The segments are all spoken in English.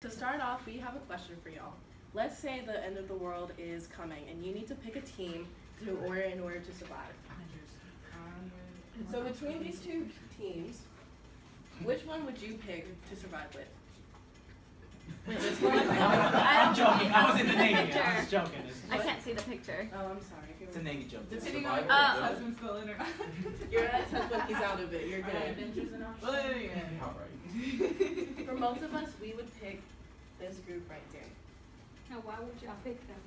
To start off, we have a question for y'all. Let's say the end of the world is coming and you need to pick a team in order to survive. So between these two teams, which one would you pick to survive with? This one? I'm joking. I was in the Navy. Picture. I was joking. I can't see the picture. Oh, I'm sorry. It's a Navy joke. Depending on if Oh. your husband's still in or not. Your ex-husband, he's out of it. You're good. Adventures and options. Well, yeah. Alright. For most of us, we would pick this group right there. Now, why would y'all pick them?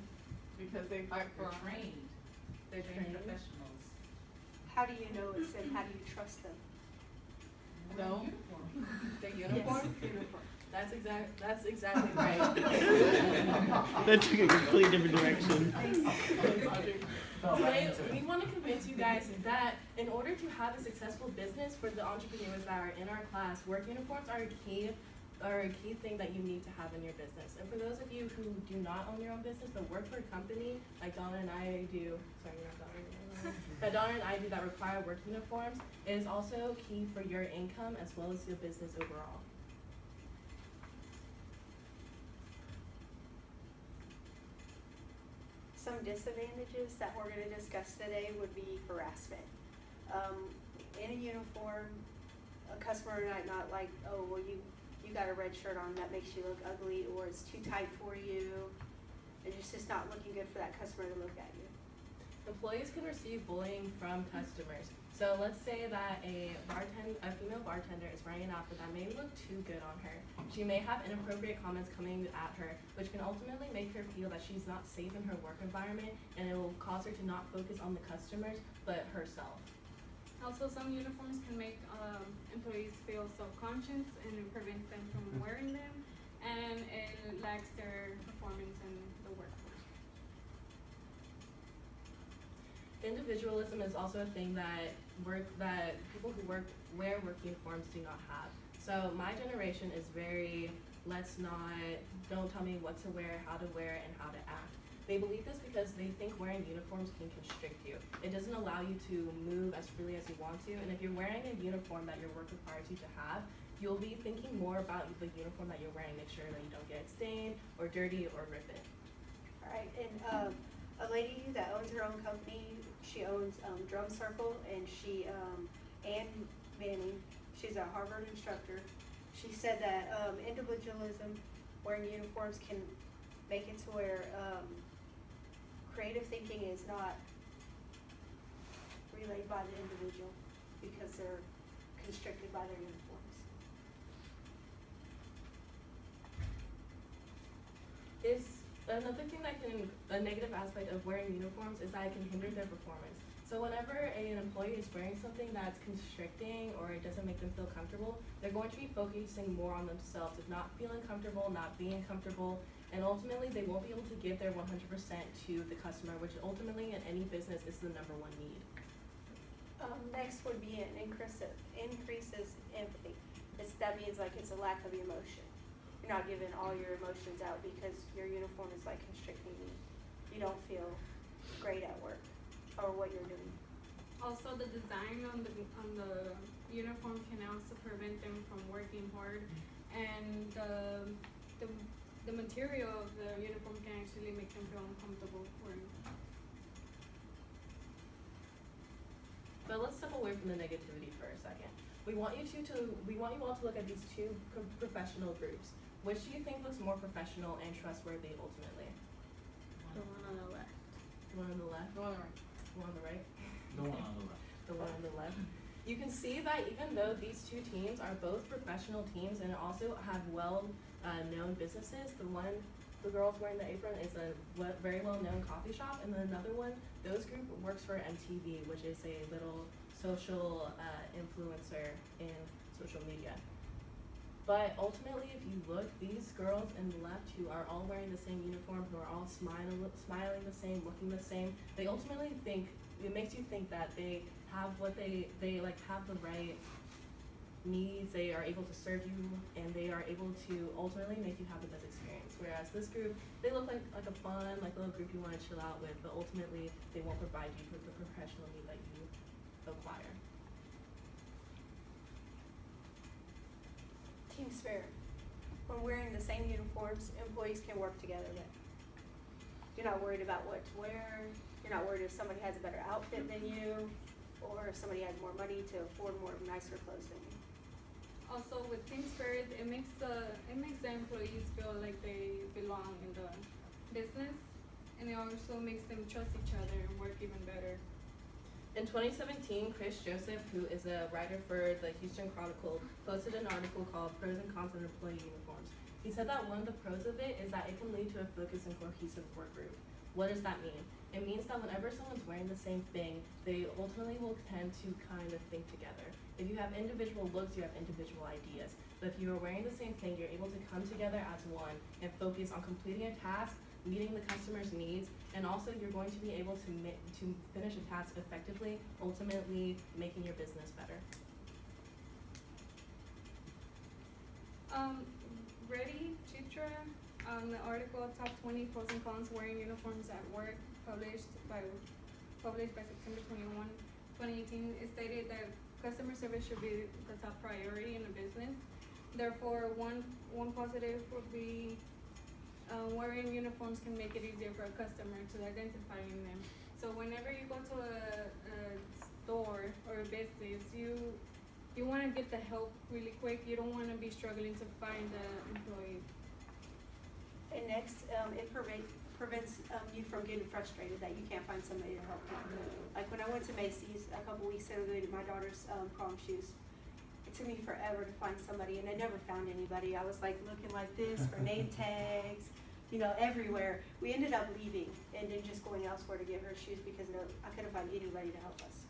Because they fight for They're trained. They're Trained trained. professionals. How do you know it's them? How do you trust them? No. Their uniform? Uniform. That's exactly right. That took a complete different direction. Fell right Today, into it. we want to convince you guys that in order to have a successful business for the entrepreneurs that are in our class, work uniforms are a key thing that you need to have in your business. And for those of you who do not own your own business but work for a company like Donna and I do, sorry, not Donna, that Donna and I do that require work uniforms, it is also key for your income as well as your business overall. Some disadvantages that we're going to discuss today would be harassment. In a uniform, a customer might not like, oh, well, you got a red shirt on, that makes you look ugly, or it's too tight for you. It's just not looking good for that customer to look at you. Employees can receive bullying from customers. So let's say that a female bartender is wearing an outfit that may look too good on her. She may have inappropriate comments coming at her, which can ultimately make her feel that she's not safe in her work environment, and it will cause her to not focus on the customers, but herself. Also, some uniforms can make employees feel self-conscious and it prevents them from wearing them, and it lacks their performance in the workforce. Individualism is also a thing that people who wear work uniforms do not have. So my generation is very, don't tell me what to wear, how to wear it, and how to act. They believe this because they think wearing uniforms can constrict you. It doesn't allow you to move as freely as you want to, and if you're wearing a uniform that your work requires you to have, you'll be thinking more about the uniform that you're wearing. Make sure that you don't get it stained or dirty or rip it. All right, and a lady that owns her own company, she owns Drum Circle, and Ann Manning, she's a Harvard instructor. She said that individualism, wearing uniforms, can make it to where creative thinking is not relayed by the individual because they're constricted by their uniforms. Another thing a negative aspect of wearing uniforms is that it can hinder their performance. So whenever an employee is wearing something that's constricting or it doesn't make them feel comfortable, they're going to be focusing more on themselves, of not feeling comfortable, not being comfortable, and ultimately they won't be able to give their 100% to the customer, which ultimately in any business is the number one need. Next would be an increases empathy. That means like it's a lack of emotion. You're not giving all your emotions out because your uniform is like constricting you. You don't feel great at work or what you're doing. Also, the design on the uniform can also prevent them from working hard, and the material of the uniform can actually make them feel uncomfortable wearing. But let's step away from the negativity for a second. We want you all to look at these two professional groups. Which do you think looks more professional and trustworthy ultimately? The one on the left. The one on the left? Go on the right. The one on the right? The one on the left. The one on the left. You can see that even though these two teams are both professional teams and also have known businesses, the girls wearing the apron is a very well-known coffee shop, and then another one, those group works for MTV, which is a little social influencer in social media. But ultimately, if you look, these girls in the left who are all wearing the same uniform, who are all smiling the same, looking the same, they ultimately it makes you think that they have have the right needs, they are able to serve you, and they are able to ultimately make you have the best experience. Whereas this group, they look like a fun, little group you want to chill out with, but ultimately, they won't provide you with the professional need that you acquire. Team Spirit. when wearing the same uniforms, employees can work together better. You're not worried about what to wear, you're not worried if somebody has a better outfit than you, or if somebody has more money to afford more nicer clothes than you. Also with team spirit, it makes the employees feel like they belong in the business, and it also makes them trust each other and work even better. In 2017, Chris Joseph, who is a writer for the Houston Chronicle, posted an article called Pros and Cons of Employee Uniforms. He said that one of the pros of it is that it can lead to a focused and cohesive work group. What does that mean? It means that whenever someone's wearing the same thing, they ultimately will tend to kind of think together. If you have individual looks, you have individual ideas. But if you are wearing the same thing, you're able to come together as one and focus on completing a task, meeting the customer's needs, and also you're going to be able to finish a task effectively, ultimately making your business better. Reddy Chitra, the article Top 20 Pros and Cons Wearing Uniforms at Work, published by September 21, 2018, it stated that customer service should be the top priority in a business. Therefore, one positive would be wearing uniforms can make it easier for a customer to identify them. So whenever you go to a store or a business, you want to get the help really quick. You don't want to be struggling to find the employee. And next, it prevents you from getting frustrated that you can't find somebody to help you. Like when I went to Macy's a couple weeks ago to get my daughter's prom shoes, it took me forever to find somebody, and I never found anybody. I was like looking like this for name tags, everywhere. We ended up leaving and then just going elsewhere to get her shoes because I couldn't find anybody to help us.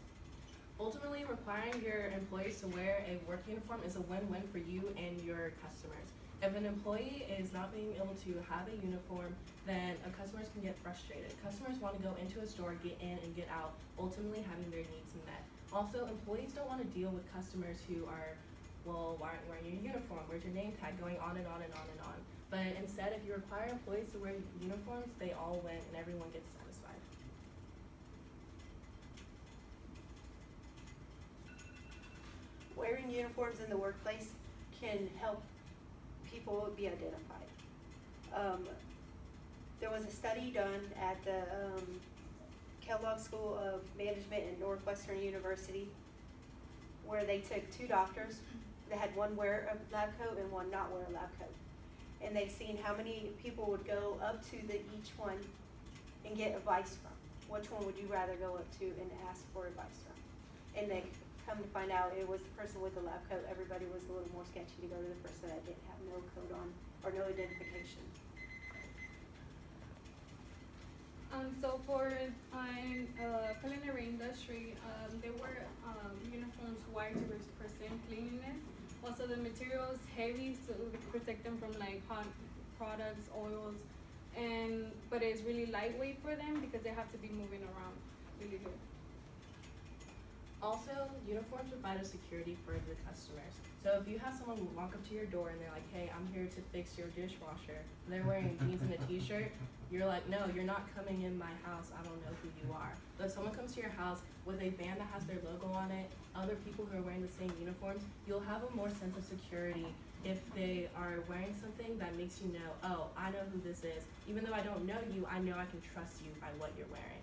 Ultimately, requiring your employees to wear a work uniform is a win-win for you and your customers. If an employee is not being able to have a uniform, then customers can get frustrated. Customers want to go into a store, get in and get out, ultimately having their needs met. Also, employees don't want to deal with customers who are, well, why aren't you wearing your uniform? Where's your name tag? Going on and on and on and on. But instead, if you require employees to wear uniforms, they all win and everyone gets satisfied. Wearing uniforms in the workplace can help people be identified. There was a study done at the Kellogg School of Management at Northwestern University where they took two doctors that had one wear a lab coat and one not wear a lab coat. And they seen how many people would go up to each one and get advice from. Which one would you rather go up to and ask for advice from? And they come to find out it was the person with the lab coat. Everybody was a little more sketchy to go to the person that didn't have no coat on or no identification. So for culinary industry, they wear uniforms white to represent cleanliness. Also, the material is heavy to protect them from like hot products, oils, but it's really lightweight for them because they have to be moving around really good. Also, uniforms provide a security for the customers. So if you have someone walk up to your door and they're like, hey, I'm here to fix your dishwasher, and they're wearing jeans and a t-shirt, you're like, no, you're not coming in my house, I don't know who you are. But if someone comes to your house with a band that has their logo on it, other people who are wearing the same uniforms, you'll have a more sense of security if they are wearing something that makes you know, oh, I know who this is. Even though I don't know you, I know I can trust you by what you're wearing.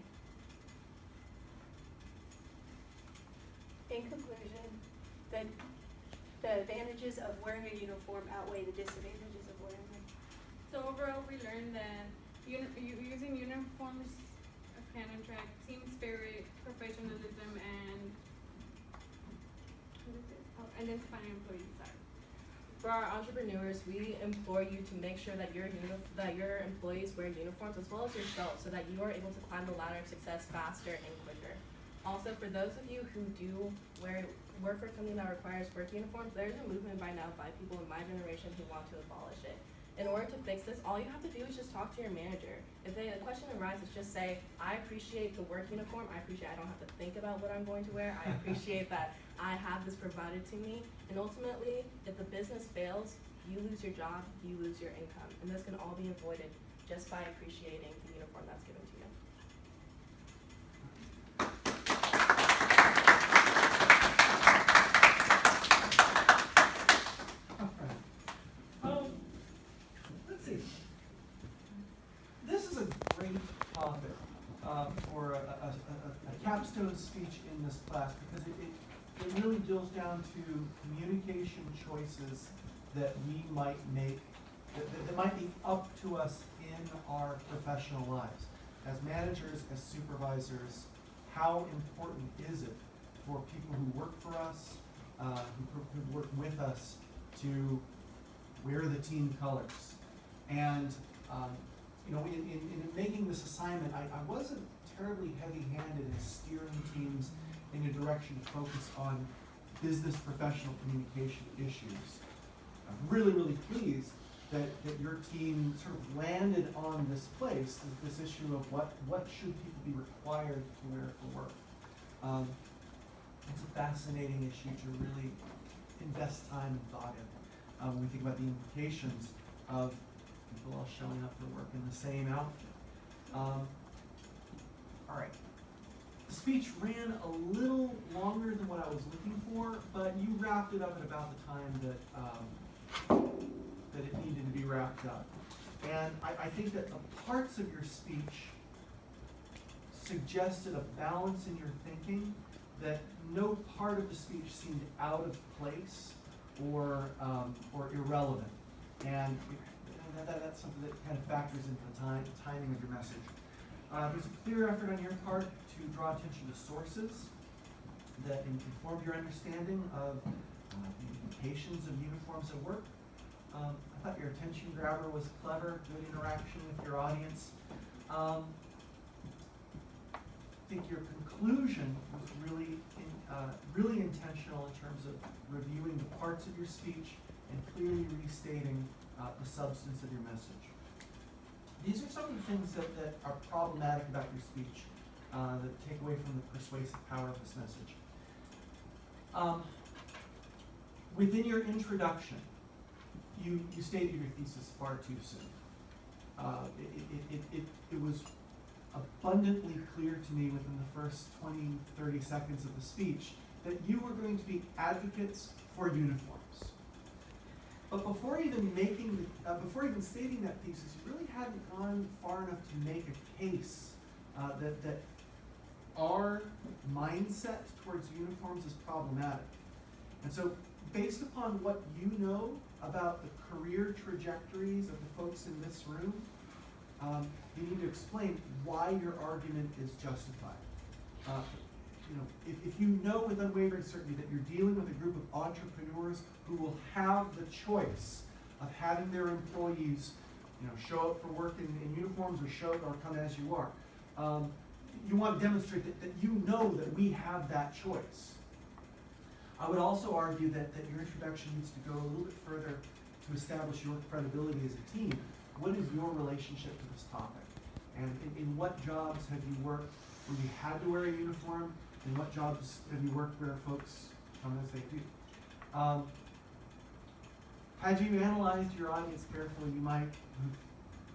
In conclusion, the advantages of wearing a uniform outweigh the disadvantages of wearing them. So overall, we learned that using uniforms can attract team spirit, professionalism, and identifying employees. For our entrepreneurs, we implore you to make sure that your employees wear uniforms as well as yourself so that you are able to climb the ladder of success faster and quicker. Also, for those of you who do work for a company that requires work uniforms, there's a movement by now by people in my generation who want to abolish it. In order to fix this, all you have to do is just talk to your manager. If a question arises, just say, I appreciate the work uniform. I don't have to think about what I'm going to wear. I appreciate that I have this provided to me. And ultimately, if the business fails, you lose your job, you lose your income. And this can all be avoided just by appreciating the uniform that's given to you. cornerstone speech in this class because it really drills down to communication choices that we might make, that might be up to us in our professional lives. As managers, as supervisors, how important is it for people who work for us, who work with us, to wear the team colors? And you know, in making this assignment, I wasn't terribly heavy-handed in steering teams in a direction to focus on business professional communication issues. I'm really, really pleased that your team sort of landed on this place, this issue of what should people be required to wear for work. It's a fascinating issue to really invest time and thought in when we think about the implications of people all showing up for work in the same outfit. All right. The speech ran a little longer than what I was looking for, but you wrapped it up at about the time that it needed to be wrapped up. And I think that the parts of your speech suggested a balance in your thinking, that no part of the speech seemed out of place or irrelevant. And that's something that kind of factors into the timing of your message. There's a clear effort on your part to draw attention to sources that inform your understanding of the implications of uniforms at work. I thought your attention grabber was clever, good interaction with your audience. I think your conclusion was really intentional in terms of reviewing the parts of your speech and clearly restating the substance of your message. These are some of the things that are problematic about your speech, that take away from the persuasive power of this message. Within your introduction, you stated your thesis far too soon. It was abundantly clear to me within the first 20, 30 seconds of the speech that you were going to be advocates for uniforms. But before even stating that thesis, you really hadn't gone far enough to make a case that our mindset towards uniforms is problematic. And so, based upon what you know about the career trajectories of the folks in this room, you need to explain why your argument is justified. If you know with unwavering certainty that you're dealing with a group of entrepreneurs who will have the choice of having their employees, show up for work in uniforms or come as you are, you want to demonstrate that you know that we have that choice. I would also argue that your introduction needs to go a little bit further to establish your credibility as a team. What is your relationship to this topic? And in what jobs have you worked where you had to wear a uniform? In what jobs have you worked where folks come as they do? Had you analyzed your audience carefully, you might have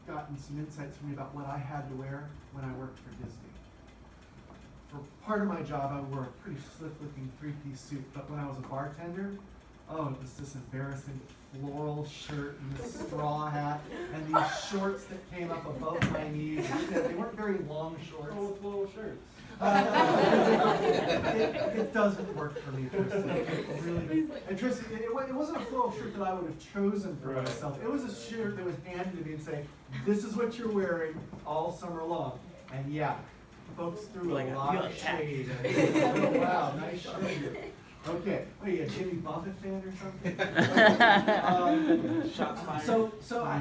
gotten some insights from me about what I had to wear when I worked for Disney. For part of my job, I wore a pretty slick-looking three-piece suit, but when I was a bartender, it was this embarrassing floral shirt and this straw hat and these shorts that came up above my knees. They weren't very long shorts. Full of floral shirts. It doesn't work for me, Tristan. And Tristan, it wasn't a floral shirt that I would have chosen for myself. It was a shirt that was handed to me and saying, "This is what you're wearing all summer long." And yeah, folks threw a lot of shade. Oh, wow, nice shirt. Okay, what are you, a Jimmy Buffett fan or something? Shots fired. So I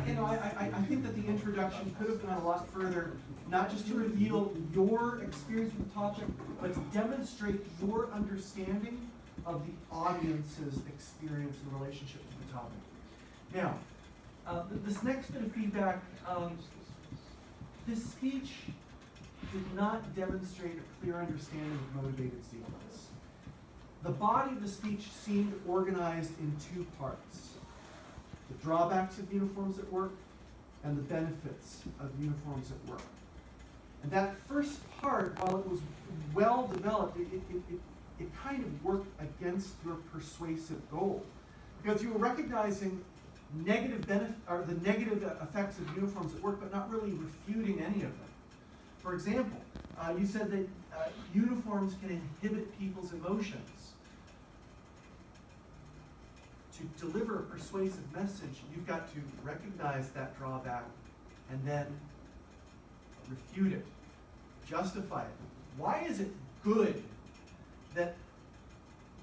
think that the introduction could have gone a lot further, not just to reveal your experience with the topic, but to demonstrate your understanding of the audience's experience in relationship to the topic. Now, this next bit of feedback, this speech did not demonstrate a clear understanding of motivated sequence. The body of the speech seemed organized in two parts: the drawbacks of uniforms at work and the benefits of uniforms at work. And that first part, while it was well developed, it kind of worked against your persuasive goal, because you were recognizing the negative effects of uniforms at work, but not really refuting any of them. For example, you said that uniforms can inhibit people's emotions. To deliver a persuasive message, you've got to recognize that drawback and then refute it, justify it. Why is it good that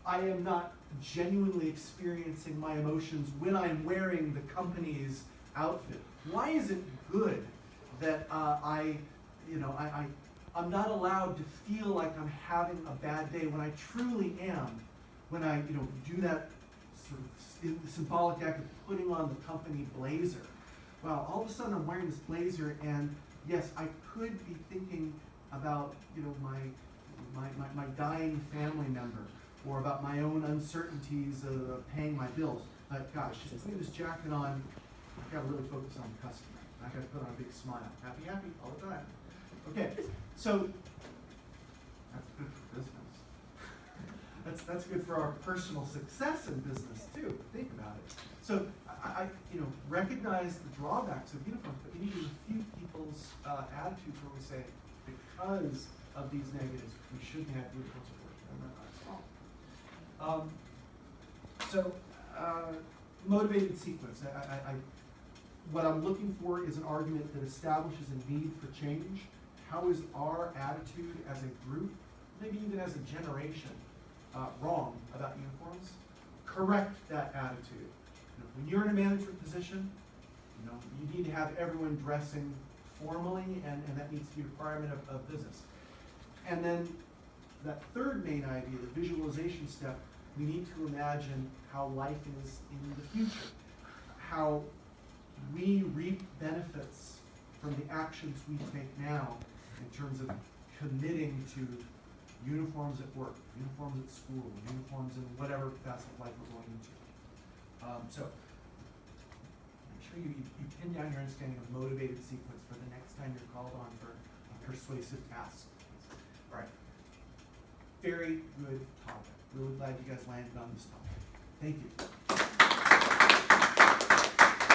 I am not genuinely experiencing my emotions when I'm wearing the company's outfit? Why is it good that I'm not allowed to feel like I'm having a bad day when I truly am, when I do that sort of symbolic act of putting on the company blazer? Well, all of a sudden I'm wearing this blazer, and yes, I could be thinking about my dying family member, or about my own uncertainties of paying my bills. But gosh, if I put this jacket on, I've got to really focus on the customer. I've got to put on a big smile. Happy, happy, all the time. Okay, so that's good for business. That's good for our personal success in business too. Think about it. So I recognize the drawbacks of uniforms, but you need to refute people's attitudes where we say, because of these negatives, we shouldn't have uniforms at work. And that's all. Motivated sequence. What I'm looking for is an argument that establishes a need for change. How is our attitude as a group, maybe even as a generation, wrong about uniforms? Correct that attitude. When you're in a management position, you need to have everyone dressing formally, and that needs to be a requirement of business. And then that third main idea, the visualization step, we need to imagine how life is in the future, how we reap benefits from the actions we take now in terms of committing to uniforms at work, uniforms at school, uniforms in whatever facet of life we're going into. So make sure you pin down your understanding of motivated sequence for the next time you're called on for a persuasive task. All right. Very good topic. Really glad you guys landed on this topic. Thank you.